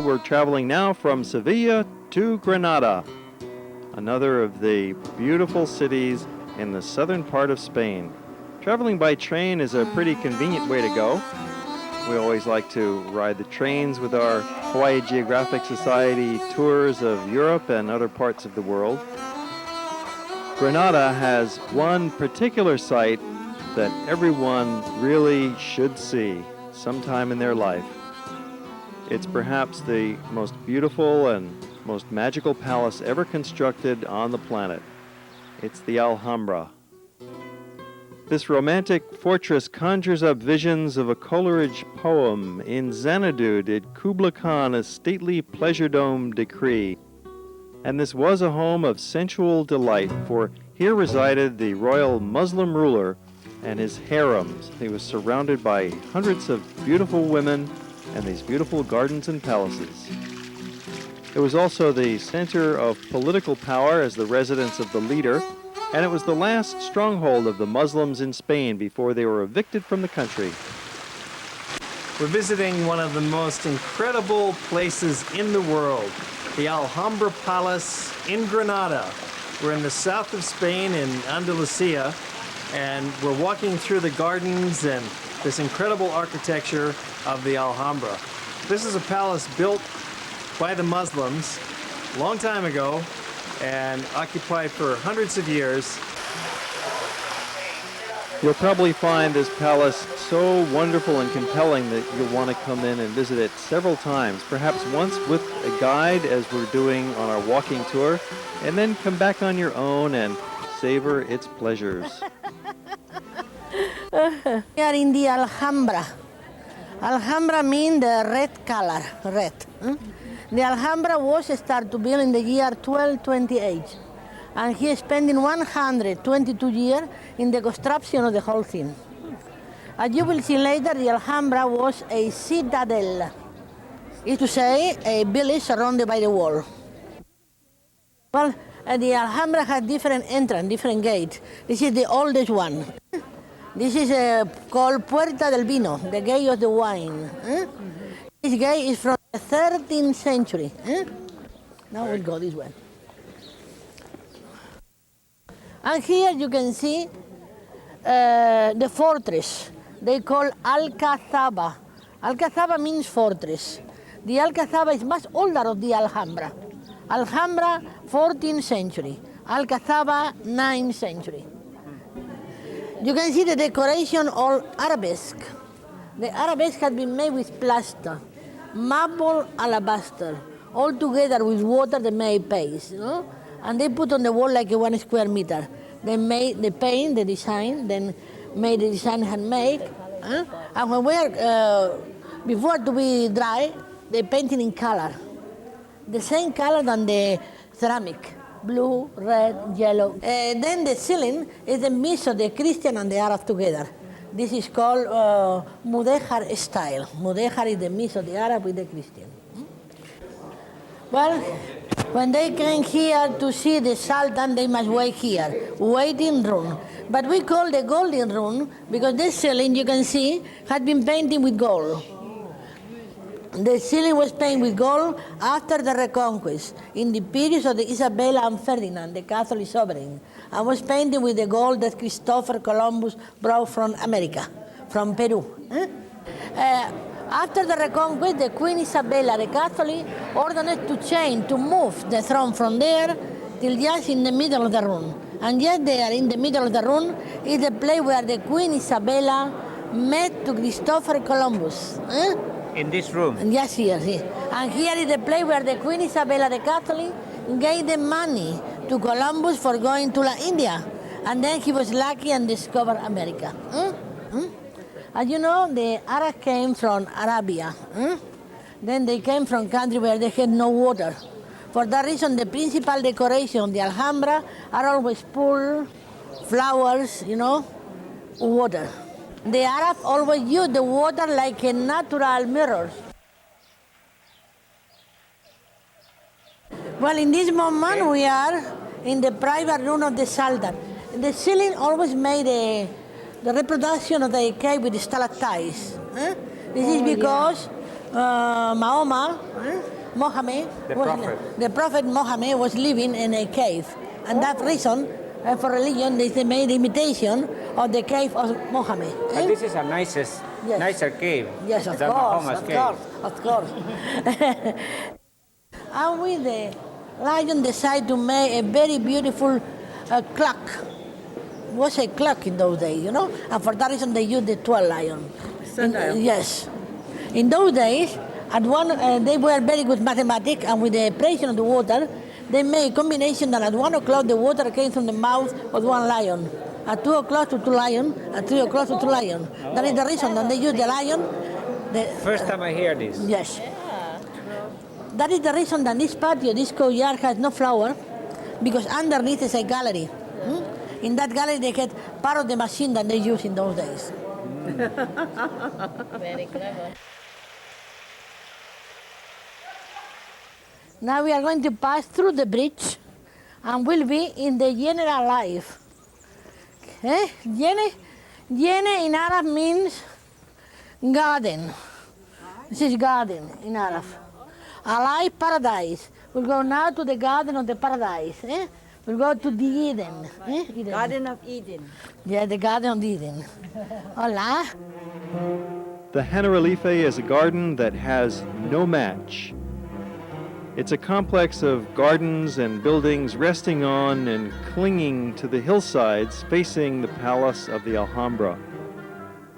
We're traveling now from Sevilla to Granada, another of the beautiful cities in the southern part of Spain. Traveling by train is a pretty convenient way to go. We always like to ride the trains with our Hawaii Geographic Society tours of Europe and other parts of the world. Granada has one particular site that everyone really should see sometime in their life. It's perhaps the most beautiful and most magical palace ever constructed on the planet. It's the Alhambra. This romantic fortress conjures up visions of a Coleridge poem. In Xanadu did Kubla Khan a stately pleasure dome decree. And this was a home of sensual delight, for here resided the royal Muslim ruler and his harems. He was surrounded by hundreds of beautiful women and these beautiful gardens and palaces. It was also the center of political power as the residence of the leader, and it was the last stronghold of the Muslims in Spain before they were evicted from the country. We're visiting one of the most incredible places in the world, the Alhambra Palace in Granada. We're in the south of Spain in Andalusia, and we're walking through the gardens and this incredible architecture of the Alhambra. This is a palace built by the Muslims a long time ago and occupied for hundreds of years. You'll probably find this palace so wonderful and compelling that you'll want to come in and visit it several times, perhaps once with a guide as we're doing on our walking tour, and then come back on your own and savor its pleasures. We are in the Alhambra. Alhambra means the red color, red. The Alhambra was started to build in the year 1228, and he is spending 122 years in the construction of the whole thing. As you will see later, the Alhambra was a citadel, is to say, a village surrounded by the wall. Well, the Alhambra has different entrance, different gates. This is the oldest one. This is called Puerta del Vino, the gate of the wine. This gate is from the 13th century. Now we'll go this way. And here you can see the fortress. They call Alcazaba. Alcazaba means fortress. The Alcazaba is much older of the Alhambra. Alhambra, 14th century. Alcazaba, 9th century. You can see the decoration all arabesque. The arabesque had been made with plaster, marble, alabaster, all together with water they made paste, and they put on the wall like 1 square meter. They made the paint, the design, then made the design handmade, and when before to be dry, they painted in color, the same color than the ceramic. Blue, red, yellow. Then the ceiling is a mix of the Christian and the Arab together. This is called Mudéjar style. Mudéjar is the mix of the Arab with the Christian. Well, when they came here to see the Sultan, they must wait here, waiting room. But we call the golden room because this ceiling, you can see, had been painted with gold. The ceiling was painted with gold after the Reconquest, in the periods of the Isabella and Ferdinand, the Catholic sovereign, and was painted with the gold that Christopher Columbus brought from America, from Peru. After the Reconquest, the Queen Isabella, the Catholic, ordered to change, to move the throne from there till just in the middle of the room. And just there, in the middle of the room, is the place where the Queen Isabella met to Christopher Columbus. In this room? Yes, here. And here is the place where the Queen Isabella the Catholic gave the money to Columbus for going to India. And then he was lucky and discovered America. As you know, the Arabs came from Arabia. Then they came from countries where they had no water. For that reason, the principal decoration of the Alhambra are always pool, flowers, water. The Arabs always use the water like a natural mirror. Well, in this moment, we are in the private room of the Sultan. The ceiling always made the reproduction of the cave with stalactites. This is because Mahoma, Mohammed, the Prophet Mohammed was living in a cave, and that reason for religion they made imitation of the cave of Mohammed. But this is a nicer cave Yes, of than course, Mahoma's of cave. course, of course. And with the lion decided to make a very beautiful clock. It was a clock in those days, you know, and for that reason they used the 12 lion. Sundial. Yes. In those days, they were very good mathematics, and with the pressure of the water, they made a combination that at 1 o'clock the water came from the mouth of one lion, at 2 o'clock to 2 lions, at 3 o'clock to 2 lions. That is the reason that they use the lion. First time I hear this. Yes. That is the reason that this patio, this courtyard has no flower, because underneath is a gallery. In that gallery they had part of the machine that they used in those days. Very clever. Now we are going to pass through the bridge and we'll be in the general life. Jene in Arab means garden. This is garden in Arab. Alive paradise. We'll go now to the garden of the paradise. We'll go to the Eden. Eden. Garden of Eden. Yeah, the garden of Eden. Hola. The Generalife is a garden that has no match. It's a complex of gardens and buildings resting on and clinging to the hillsides facing the palace of the Alhambra.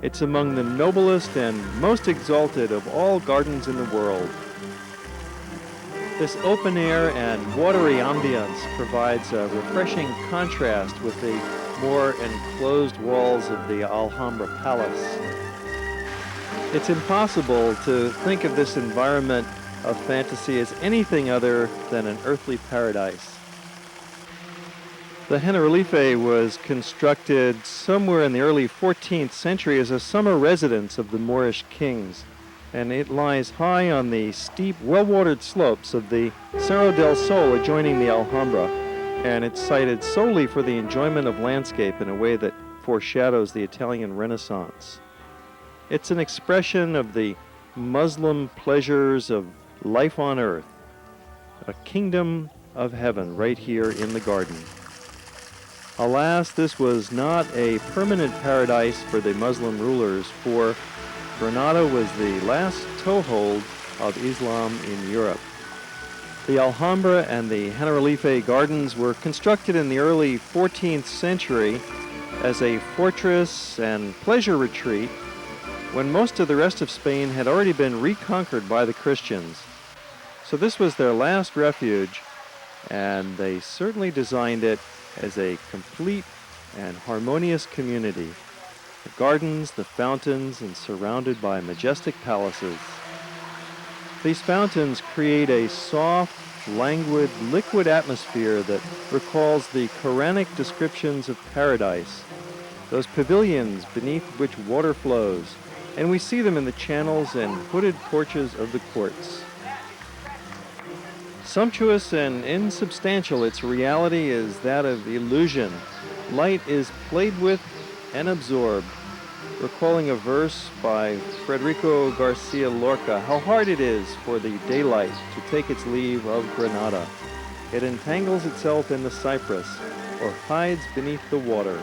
It's among the noblest and most exalted of all gardens in the world. This open air and watery ambience provides a refreshing contrast with the more enclosed walls of the Alhambra Palace. It's impossible to think of this environment of fantasy as anything other than an earthly paradise. The Generalife was constructed somewhere in the early 14th century as a summer residence of the Moorish kings, and it lies high on the steep, well-watered slopes of the Cerro del Sol adjoining the Alhambra, and it's sited solely for the enjoyment of landscape in a way that foreshadows the Italian Renaissance. It's an expression of the Muslim pleasures of life on earth, a kingdom of heaven right here in the garden. Alas, this was not a permanent paradise for the Muslim rulers, for Granada was the last toehold of Islam in Europe. The Alhambra and the Generalife Gardens were constructed in the early 14th century as a fortress and pleasure retreat when most of the rest of Spain had already been reconquered by the Christians. So this was their last refuge, and they certainly designed it as a complete and harmonious community. The gardens, the fountains, and surrounded by majestic palaces. These fountains create a soft, languid, liquid atmosphere that recalls the Quranic descriptions of paradise, those pavilions beneath which water flows, and we see them in the channels and hooded porches of the courts. Sumptuous and insubstantial, its reality is that of illusion. Light is played with and absorbed, recalling a verse by Federico Garcia Lorca, how hard it is for the daylight to take its leave of Granada. It entangles itself in the cypress or hides beneath the water.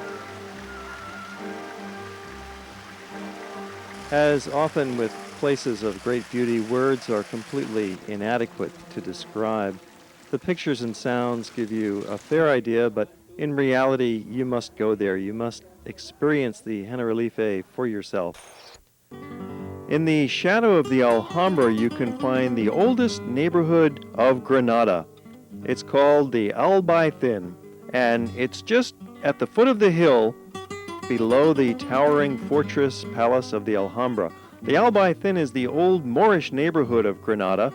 As often with places of great beauty, words are completely inadequate to describe. The pictures and sounds give you a fair idea, but in reality, you must go there. You must experience the Generalife for yourself. In the shadow of the Alhambra, you can find the oldest neighborhood of Granada. It's called the Albayzin, and it's just at the foot of the hill below the towering fortress palace of the Alhambra. The Albayzin is the old Moorish neighborhood of Granada,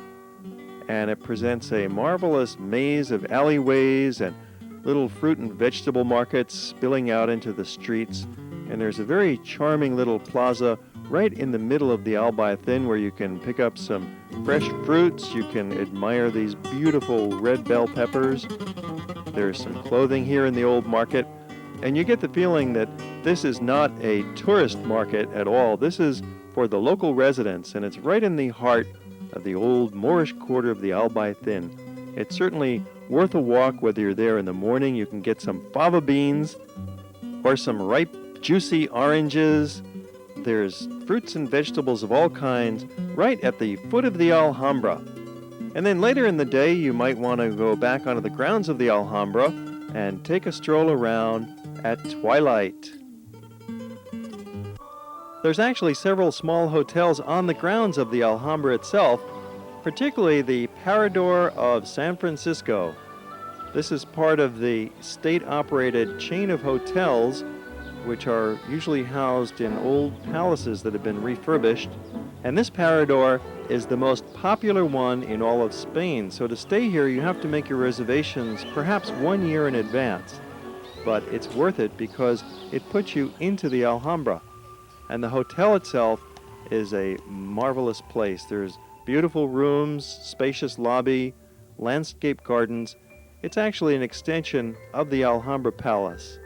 and it presents a marvelous maze of alleyways and little fruit and vegetable markets spilling out into the streets. And there's a very charming little plaza right in the middle of the Albayzin where you can pick up some fresh fruits. You can admire these beautiful red bell peppers. There's some clothing here in the old market. And you get the feeling that this is not a tourist market at all. This is for the local residents, and it's right in the heart of the old Moorish quarter of the Albaythin. It's certainly worth a walk whether you're there in the morning. You can get some fava beans or some ripe, juicy oranges. There's fruits and vegetables of all kinds right at the foot of the Alhambra. And then later in the day, you might want to go back onto the grounds of the Alhambra and take a stroll around at twilight. There's actually several small hotels on the grounds of the Alhambra itself, particularly the Parador of San Francisco. This is part of the state-operated chain of hotels, which are usually housed in old palaces that have been refurbished. And this Parador is the most popular one in all of Spain. So to stay here, you have to make your reservations perhaps 1 year in advance. But it's worth it because it puts you into the Alhambra. And the hotel itself is a marvelous place. There's beautiful rooms, spacious lobby, landscape gardens. It's actually an extension of the Alhambra Palace.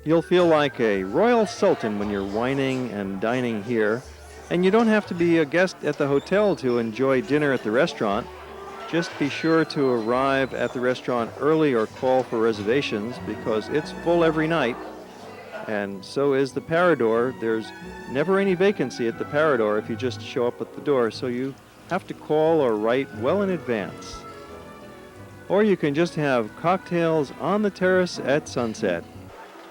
You'll feel like a royal sultan when you're wining and dining here. And you don't have to be a guest at the hotel to enjoy dinner at the restaurant. Just be sure to arrive at the restaurant early or call for reservations because it's full every night. And so is the Parador. There's never any vacancy at the Parador if you just show up at the door, so you have to call or write well in advance. Or you can just have cocktails on the terrace at sunset.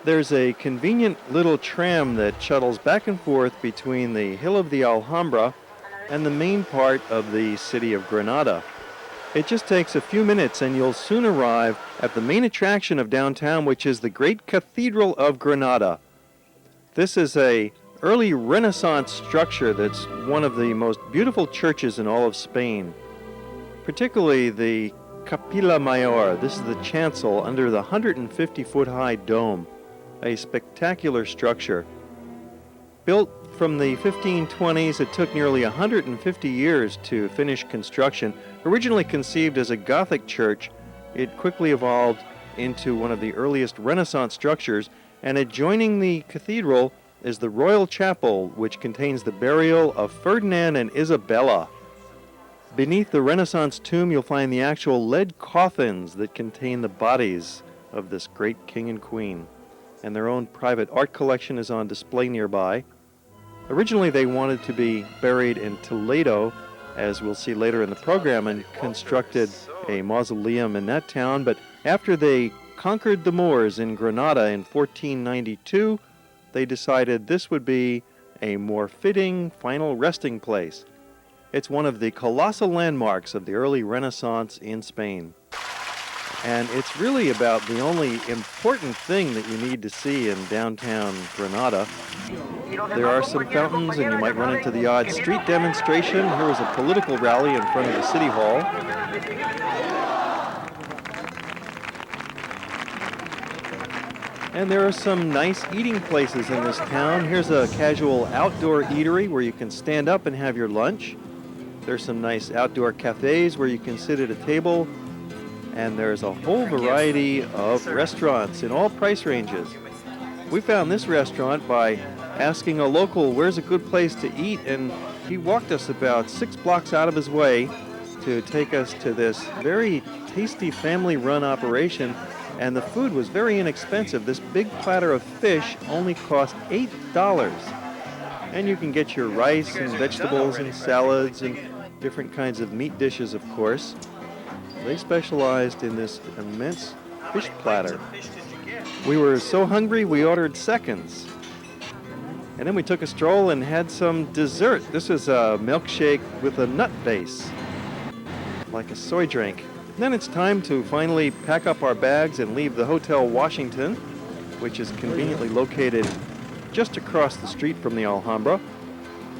There's a convenient little tram that shuttles back and forth between the hill of the Alhambra and the main part of the city of Granada. It just takes a few minutes and you'll soon arrive at the main attraction of downtown, which is the Great Cathedral of Granada. This is an early Renaissance structure that's one of the most beautiful churches in all of Spain, particularly the Capilla Mayor. This is the chancel under the 150-foot-high dome, a spectacular structure. Built from the 1520s, it took nearly 150 years to finish construction. Originally conceived as a Gothic church, it quickly evolved into one of the earliest Renaissance structures, and adjoining the cathedral is the Royal Chapel, which contains the burial of Ferdinand and Isabella. Beneath the Renaissance tomb, you'll find the actual lead coffins that contain the bodies of this great king and queen, and their own private art collection is on display nearby. Originally, they wanted to be buried in Toledo, as we'll see later in the program, and constructed a mausoleum in that town. But after they conquered the Moors in Granada in 1492, they decided this would be a more fitting final resting place. It's one of the colossal landmarks of the early Renaissance in Spain. And it's really about the only important thing that you need to see in downtown Granada. There are some fountains, and you might run into the odd street demonstration. Here was a political rally in front of the city hall. And there are some nice eating places in this town. Here's a casual outdoor eatery where you can stand up and have your lunch. There's some nice outdoor cafes where you can sit at a table. And there's a whole variety of restaurants in all price ranges. We found this restaurant by asking a local, where's a good place to eat? And he walked us about 6 blocks out of his way to take us to this very tasty family-run operation. And the food was very inexpensive. This big platter of fish only cost $8. And you can get your rice and vegetables and salads and different kinds of meat dishes, of course. They specialized in this immense fish platter. We were so hungry, we ordered seconds. And then we took a stroll and had some dessert. This is a milkshake with a nut base, like a soy drink. And then it's time to finally pack up our bags and leave the Hotel Washington, which is conveniently located just across the street from the Alhambra,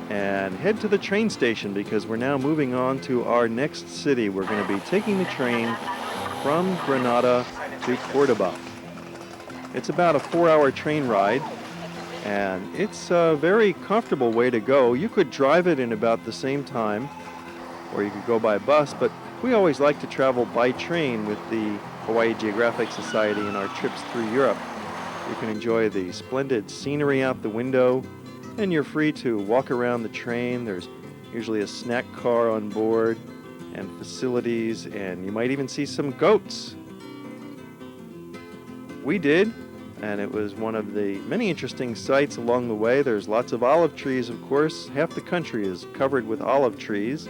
and head to the train station because we're now moving on to our next city. We're going to be taking the train from Granada to Cordoba. It's about a 4-hour train ride, and it's a very comfortable way to go. You could drive it in about the same time, or you could go by bus, but we always like to travel by train with the Hawaii Geographic Society in our trips through Europe. You can enjoy the splendid scenery out the window, And you're free to walk around the train. There's usually a snack car on board and facilities, and you might even see some goats. We did, and it was one of the many interesting sights along the way. There's lots of olive trees, of course. Half the country is covered with olive trees.